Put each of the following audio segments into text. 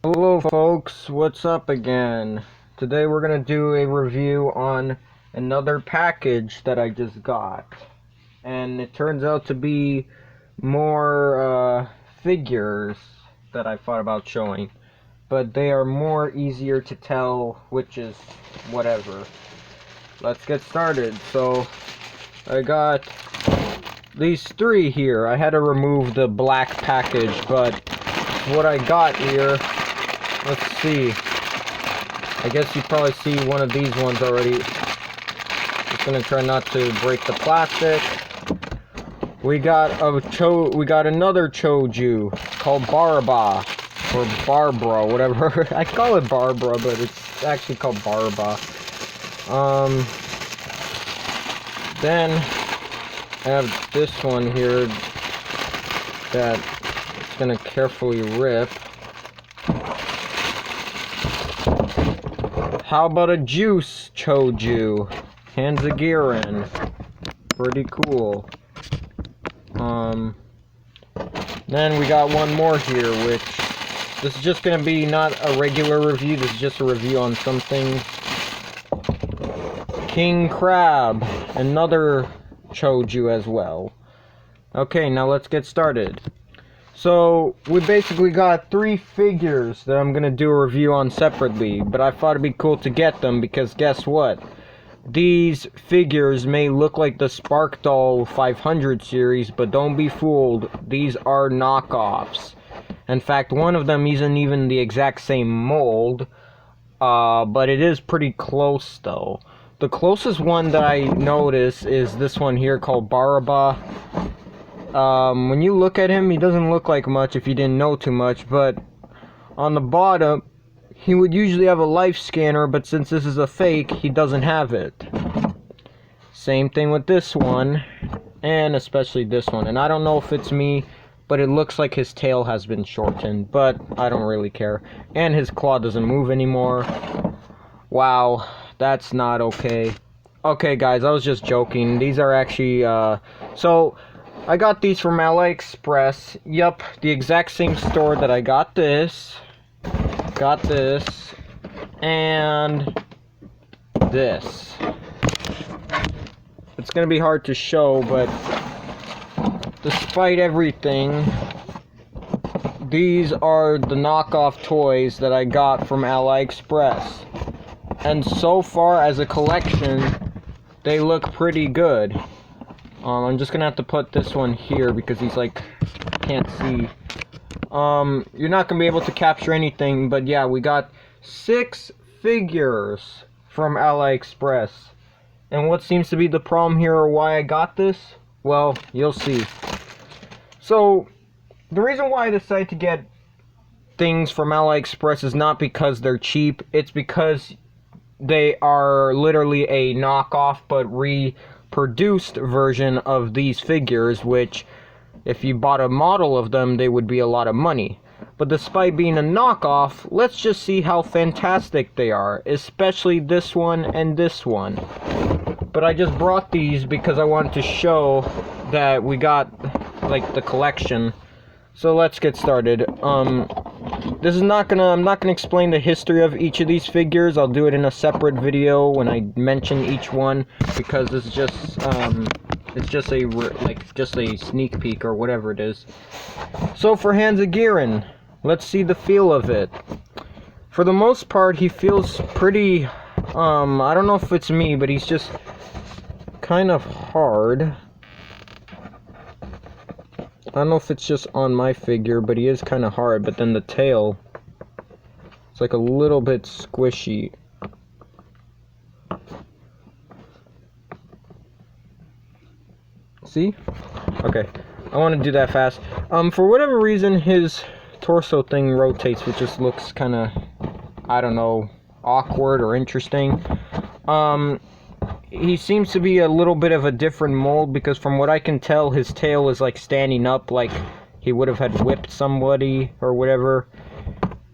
Hello folks, what's up again? Today we're going to do a review on another package that I just got. And it turns out to be more figures that I thought about showing. But they are more easier to tell which is whatever. Let's get started. So I got these three here. I had to remove the black package, but what I got here, let's see. I guess you probably see one of these ones already. Just gonna try not to break the plastic. We got another Choju called Barba or Barbara, whatever. I call it Barbara, but it's actually called Barba. Then I have this one here that it's gonna carefully rip. How about a juice Choju? Hansa Gierin. Pretty cool. Then we got one more here, which this is just gonna be not a regular review, this is just a review on something. King Crab, another Choju as well. Okay, now let's get started. So, we basically got three figures that I'm gonna do a review on separately, but I thought it'd be cool to get them because guess what? These figures may look like the Spark Doll 500 series, but don't be fooled, these are knockoffs. In fact, one of them isn't even the exact same mold, but it is pretty close though. The closest one that I notice is this one here called Baraba. When you look at him, he doesn't look like much if you didn't know too much, but on the bottom, he would usually have a life scanner, but since this is a fake, he doesn't have it. Same thing with this one, and especially this one. And I don't know if it's me, but it looks like his tail has been shortened, but I don't really care. And his claw doesn't move anymore. Wow, that's not okay. Okay guys, I was just joking. These are actually, so I got these from AliExpress. Yup, the exact same store that I got this, and this. It's gonna be hard to show, but despite everything, these are the knockoff toys that I got from AliExpress. And so far as a collection, they look pretty good. I'm just gonna have to put this one here because he's like, can't see. You're not gonna be able to capture anything, but yeah, we got 6 figures from AliExpress. And what seems to be the problem here, or why I got this? Well, you'll see. So, the reason why I decided to get things from AliExpress is not because they're cheap, it's because they are literally a knockoff but reproduced version of these figures, which if you bought a model of them, they would be a lot of money. But despite being a knockoff, let's just see how fantastic they are, especially this one and this one. But I just brought these because I wanted to show that we got like the collection. So let's get started. I'm not gonna explain the history of each of these figures. I'll do it in a separate video when I mention each one, because it's just a sneak peek or whatever it is. So for Hansa Gierin, let's see the feel of it. For the most part, he feels pretty, I don't know if it's me, but he's just kind of hard. I don't know if it's just on my figure, but he is kind of hard, but then the tail, it's like a little bit squishy. See? Okay, I want to do that fast. For whatever reason, his torso thing rotates, which just looks kind of, I don't know, awkward or interesting. He seems to be a little bit of a different mold, because from what I can tell, his tail is like standing up, like he would have had whipped somebody or whatever.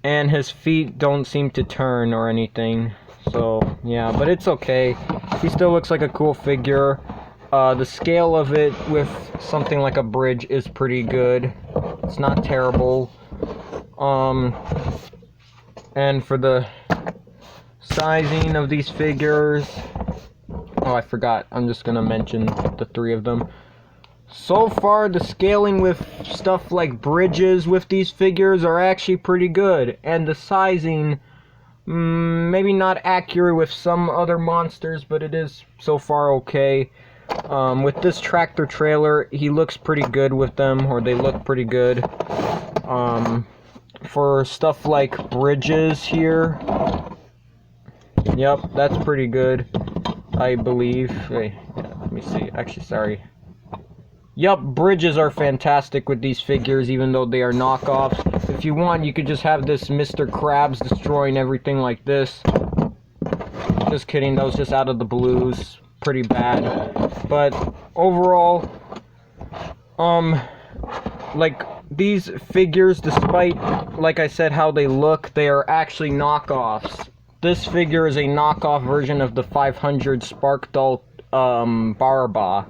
And his feet don't seem to turn or anything. So, yeah, but it's okay. He still looks like a cool figure. The scale of it with something like a bridge is pretty good. It's not terrible. And for the sizing of these figures, oh, I forgot, I'm just gonna mention the 3 of them. So far, the scaling with stuff like bridges with these figures are actually pretty good, and the sizing, maybe not accurate with some other monsters, but it is so far okay. With this tractor trailer, he looks pretty good with them, or they look pretty good. For stuff like bridges here, yep, that's pretty good, I believe. Hey, yeah, let me see, actually, sorry. Yep, bridges are fantastic with these figures, even though they are knockoffs. If you want, you could just have this Mr. Krabs destroying everything like this. Just kidding, that was just out of the blues. Pretty bad. But overall, like, these figures, despite, like I said, how they look, they are actually knockoffs. This figure is a knockoff version of the 500 Spark Doll, Barba.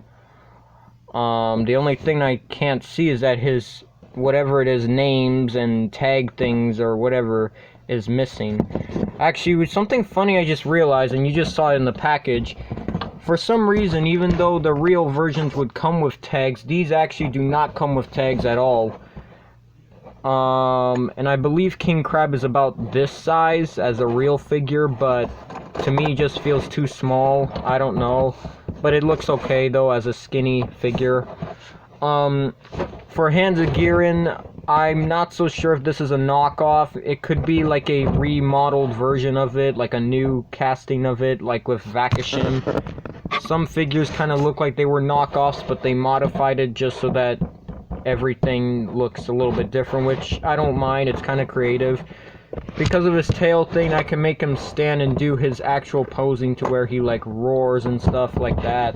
The only thing I can't see is that his, whatever it is, names and tag things or whatever is missing. Actually, with something funny I just realized, and you just saw it in the package, for some reason, even though the real versions would come with tags, these actually do not come with tags at all. And I believe King Crab is about this size as a real figure, but to me just feels too small. I don't know. But it looks okay, though, as a skinny figure. For Hansa Gierin, I'm not so sure if this is a knockoff. It could be like a remodeled version of it, like a new casting of it, like with Vakashim. Some figures kind of look like they were knockoffs, but they modified it just so that everything looks a little bit different, which I don't mind. It's kind of creative. Because of his tail thing, I can make him stand and do his actual posing to where he, like, roars and stuff like that.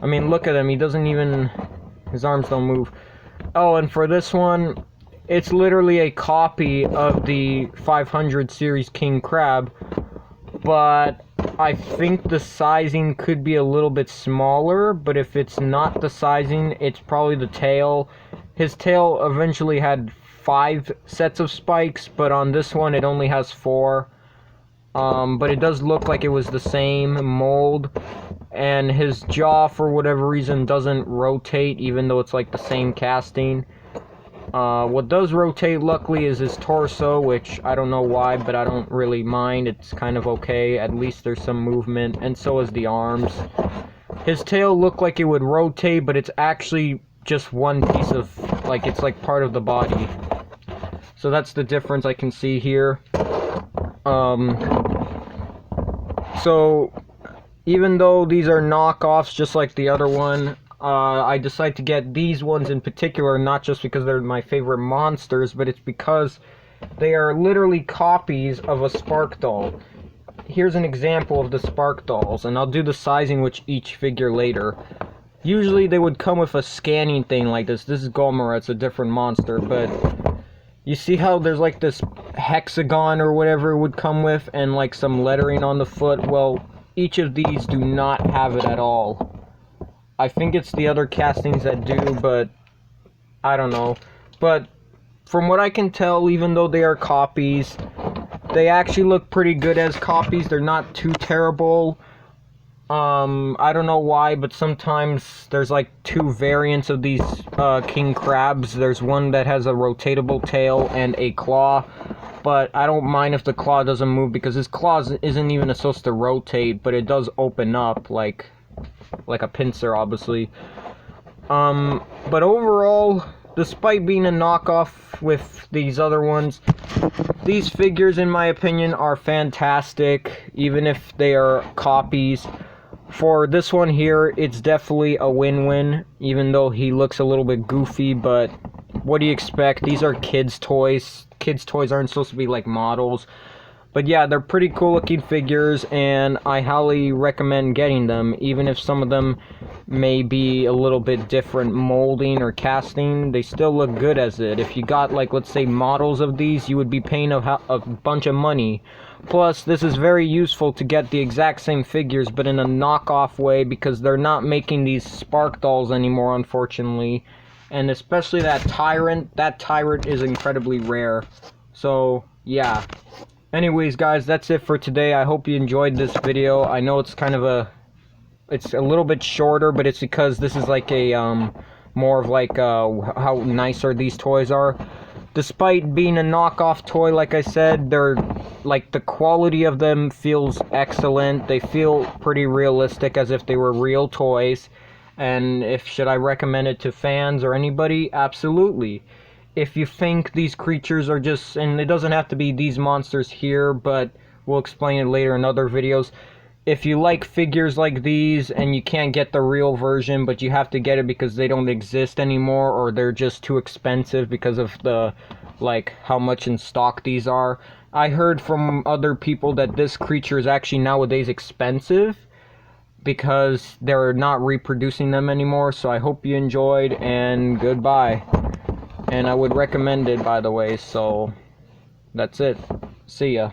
I mean, look at him. He doesn't even... His arms don't move. Oh, and for this one, it's literally a copy of the 500 series King Crab, but I think the sizing could be a little bit smaller, but if it's not the sizing, it's probably the tail. His tail eventually had 5 sets of spikes, but on this one it only has 4. But it does look like it was the same mold, and his jaw for whatever reason doesn't rotate, even though it's like the same casting. What does rotate, luckily, is his torso, which I don't know why, but I don't really mind. It's kind of okay. At least there's some movement, and so is the arms. His tail looked like it would rotate, but it's actually just one piece of, like, it's like part of the body. So that's the difference I can see here. So even though these are knockoffs just like the other one, I decided to get these ones in particular, not just because they're my favorite monsters, but it's because they are literally copies of a Spark Doll. Here's an example of the Spark Dolls, and I'll do the sizing with each figure later. Usually they would come with a scanning thing like this. This is Gomera, it's a different monster, but you see how there's like this hexagon or whatever it would come with, and like some lettering on the foot? Well, each of these do not have it at all. I think it's the other castings that do, but I don't know. But from what I can tell, even though they are copies, they actually look pretty good as copies. They're not too terrible. I don't know why, but sometimes there's like 2 variants of these King Crabs. There's one that has a rotatable tail and a claw, but I don't mind if the claw doesn't move, because his claw isn't even supposed to rotate, but it does open up like a pincer, obviously. But overall, despite being a knockoff with these other ones, these figures, in my opinion, are fantastic, even if they are copies. For this one here, it's definitely a win-win, even though he looks a little bit goofy, but what do you expect? These are kids' toys. Kids' toys aren't supposed to be like models. But yeah, they're pretty cool looking figures, and I highly recommend getting them, even if some of them may be a little bit different molding or casting. They still look good as it. If you got, like, let's say models of these, you would be paying a bunch of money. Plus, this is very useful to get the exact same figures, but in a knockoff way, because they're not making these Spark Dolls anymore, unfortunately. And especially that Tyrant is incredibly rare. So yeah. Anyways, guys, that's it for today. I hope you enjoyed this video. I know it's kind of it's a little bit shorter, but it's because this is like a, more of like, how nicer these toys are. Despite being a knockoff toy, like I said, they're, like, the quality of them feels excellent. They feel pretty realistic, as if they were real toys. And should I recommend it to fans or anybody? Absolutely. If you think these creatures are just, and it doesn't have to be these monsters here, but we'll explain it later in other videos. If you like figures like these and you can't get the real version, but you have to get it because they don't exist anymore, or they're just too expensive because of the, like, how much in stock these are. I heard from other people that this creature is actually nowadays expensive because they're not reproducing them anymore. So I hope you enjoyed, and goodbye. And I would recommend it, by the way, so that's it. See ya.